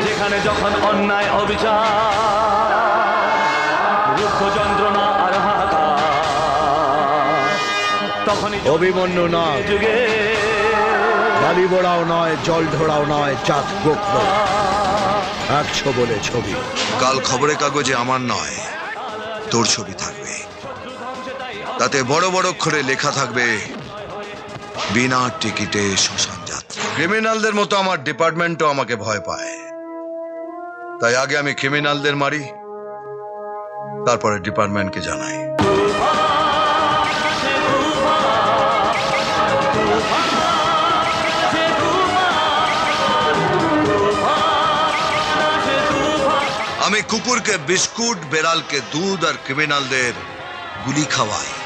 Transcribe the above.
যেখানে যখন অন্যায় অবিচার, রুক্ষ যন্ত্রণা আর হাহাকার, তখনই অভিমন্যু না, যুগে বালি বোড়াও নয়, জল ঢোড়াও নয়, চাঁদ গোপ্র 100 বলে ছবি। কাল খবরের কাগজে আমার নয়, তোর ছবি থাকবে। তাতে বড় বড় অক্ষরে লেখা থাকবে, বিনা টিকিটে শ্মশান যাত্রা। ক্রিমিনালদের মতো আমার ডিপার্টমেন্টও আমাকে ভয় পায়। তাই আগে আমি ক্রিমিনালদের মারি, তারপরে ডিপার্টমেন্টকে জানাই। আমি কুকুরকে বিস্কুট, বেড়ালকে দুধ আর ক্রিমিনালদের গুলি খাওয়াই।